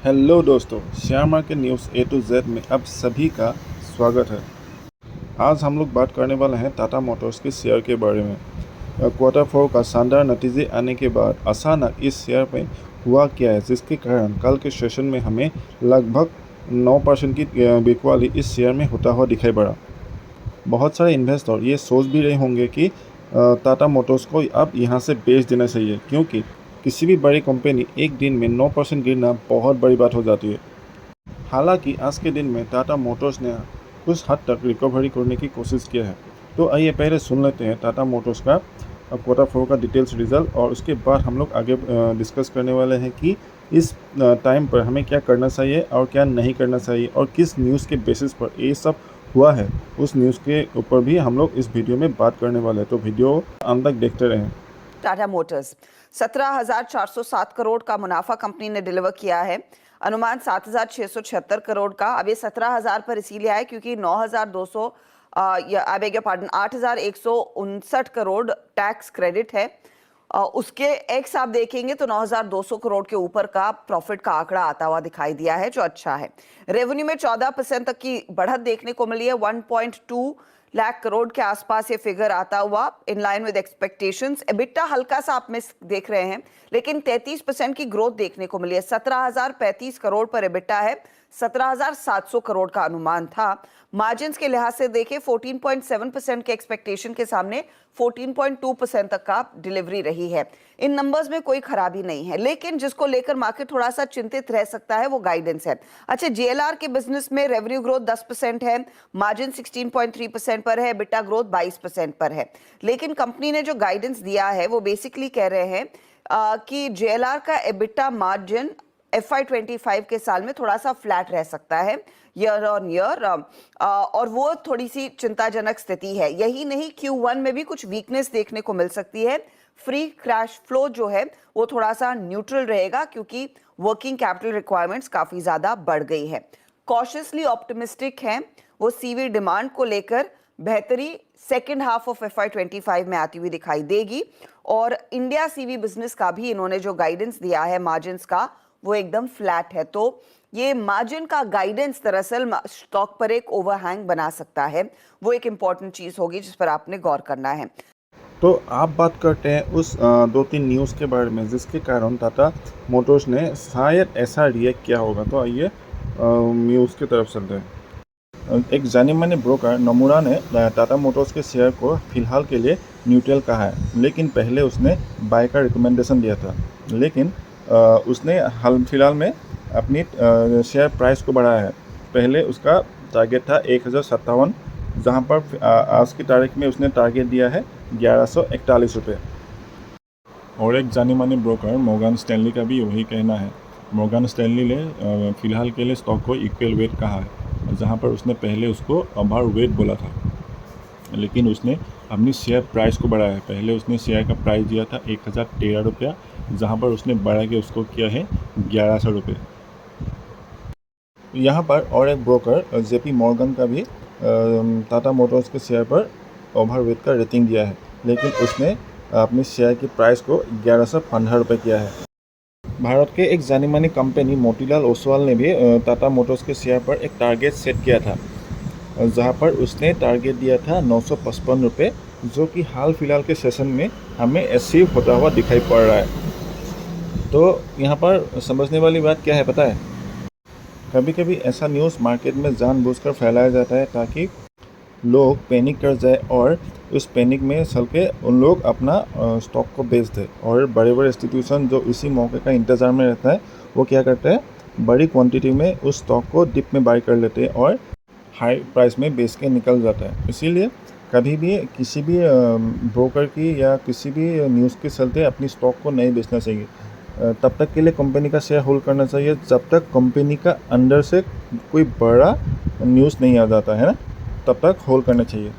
Hello दोस्तों, share market news A to Z में आप सभी का स्वागत है। आज हम लोग बात करने वाले हैं टाटा मोटर्स के शेयर के बारे में। क्वार्टर 4 का शानदार नतीजे आने के बाद अचानक इस शेयर में हुआ क्या है, जिसके कारण कल के सेशन में हमें लगभग 9% की बिकवाली इस शेयर में होता हुआ दिखाई पड़ा। बहुत सारे इन्वेस्टर ये सोच भी रहे होंगे कि टाटा मोटर्स को अब यहाँ से बेच देना चाहिए, क्योंकि किसी भी बड़ी कंपनी एक दिन में 9% गिरना बहुत बड़ी बात हो जाती है। हालांकि आज के दिन में टाटा मोटर्स ने कुछ हद तक रिकवरी करने की कोशिश किया है। तो आइए पहले सुन लेते हैं टाटा मोटर्स का क्वार्टर 4 का डिटेल्स रिजल्ट, और उसके बाद हम लोग आगे डिस्कस करने वाले हैं कि इस टाइम पर हमें क्या करना चाहिए और क्या नहीं करना चाहिए, और किस न्यूज़ के बेसिस पर ये सब हुआ है उस न्यूज़ के ऊपर भी हम लोग इस वीडियो में बात करने वाले हैं। तो वीडियो अंत तक देखते रहें। टाटा मोटर्स 17,407 करोड़ का मुनाफा कंपनी ने डिलीवर किया है। अनुमान 7,676 करोड़ का। अब ये 17,000 पर इसीलिए आए क्योंकि 9,200 पार्डन 8,159 करोड़ टैक्स क्रेडिट है। उसके एक्स आप देखेंगे तो 9,200 करोड़ के ऊपर का प्रॉफिट का आंकड़ा आता हुआ दिखाई दिया है, जो अच्छा है। रेवेन्यू में 14% तक की बढ़त देखने को मिली है। 1.2 लाख करोड़ के आसपास ये फिगर आता हुआ in line with expectations. EBITDA हल्का सा आप में देख रहे हैं, लेकिन 33% की ग्रोथ देखने को मिली है। 17,035 करोड़ पर एबिटा है, 17,700 करोड़ का अनुमान था। मार्जिन्स के लिहाज से देखें 14.7% के एक्सपेक्टेशन के सामने 14.2% तक का डिलीवरी रही है। इन नंबर्स में कोई खराबी नहीं है, लेकिन जिसको लेकर मार्केट थोड़ा सा चिंतित रह सकता है वो गाइडेंस है। अच्छा, जेएलआर के बिजनेस में रेवेन्यू ग्रोथ 10% है, मार्जिन 16.3% पर है, एबिटा ग्रोथ 22% पर है। लेकिन कंपनी ने जो गाइडेंस दिया है वो बेसिकली कह रहे हैं कि जेएलआर का एबिटा मार्जिन FY25 के साल में थोड़ा सा फ्लैट रह सकता है ईयर ऑन ईयर, और वो थोड़ी सी चिंताजनक स्थिति है। यही नहीं, Q1 में भी कुछ वीकनेस देखने को मिल सकती है। फ्री कैश फ्लो जो है वो थोड़ा सा न्यूट्रल रहेगा, क्योंकि वर्किंग कैपिटल रिक्वायरमेंट्स काफी ज्यादा बढ़ गई है। कॉशियसली ऑप्टिमिस्टिक हैं वो सीवी डिमांड को लेकर। बेहतरी सेकेंड हाफ ऑफ FY25 में आती हुई दिखाई देगी, और इंडिया सीवी बिजनेस का भी इन्होंने जो गाइडेंस दिया है मार्जिन्स का वो एकदम फ्लैट है। तो ये मार्जिन का गाइडेंस दरअसल स्टॉक पर एक ओवरहैंग बना सकता है। वो एक इंपॉर्टेंट चीज होगी जिस पर आपने गौर करना है। तो आप बात करते हैं उस 2-3 न्यूज़ के बारे में जिसके कारण टाटा मोटर्स ने शायद ऐसा रिएक्ट किया होगा। तो आइए न्यूज़ की तरफ चलते हैं। एक जाने माने ब्रोकर नमूरा ने टाटा मोटर्स के शेयर को फिलहाल के लिए न्यूट्रल कहा है, लेकिन पहले उसने बाय का रिकमेंडेशन दिया था। लेकिन उसने हाल फिलहाल में अपनी शेयर प्राइस को बढ़ाया है। पहले उसका टारगेट था 1,057, जहाँ पर आज की तारीख में उसने टारगेट दिया है 1,141 रुपये। और एक जानी मानी ब्रोकर मॉर्गन स्टैनली का भी वही कहना है। मॉर्गन स्टैनली ने फिलहाल के लिए स्टॉक को इक्वल वेट कहा है, जहाँ पर उसने पहले उसको ओवर वेट बोला था, लेकिन उसने अपनी शेयर प्राइस को बढ़ाया है। पहले उसने शेयर का प्राइस दिया था 1,013 रुपया, जहाँ पर उसने बढ़ा के उसको किया है 1,100 रुपये। यहाँ पर और एक ब्रोकर JP मॉर्गन का भी टाटा मोटर्स के शेयर पर ओवरवेट का रेटिंग दिया है, लेकिन उसने अपने शेयर की प्राइस को 1,115 रुपये किया है। भारत के एक जानी मानी कंपनी मोतीलाल ओसवाल ने भी टाटा मोटर्स के शेयर पर एक टारगेट सेट किया था, जहाँ पर उसने टारगेट दिया था 955 रुपये, जो कि हाल फिलहाल के सेशन में हमें अचीव होता हुआ दिखाई पड़ रहा है। तो यहाँ पर समझने वाली बात क्या है पता है, कभी कभी ऐसा न्यूज़ मार्केट में जानबूझकर फैलाया जाता है ताकि लोग पैनिक कर जाए, और उस पैनिक में चल के उन लोग अपना स्टॉक को बेच दें। और बड़े बड़े इंस्टीट्यूशन जो इसी मौके का इंतज़ार में रहता है वो क्या करते हैं, बड़ी क्वांटिटी में उस स्टॉक को डिप में बाय कर लेते हैं और हाई प्राइस में बेच के निकल जाता है। इसीलिए कभी भी किसी भी ब्रोकर की या किसी भी न्यूज़ के चलते अपनी स्टॉक को नहीं बेचना चाहिए। तब तक के लिए कंपनी का शेयर होल्ड करना चाहिए जब तक कंपनी का अंदर से कोई बड़ा न्यूज़ नहीं आ जाता है ना, तब तक होल्ड करना चाहिए।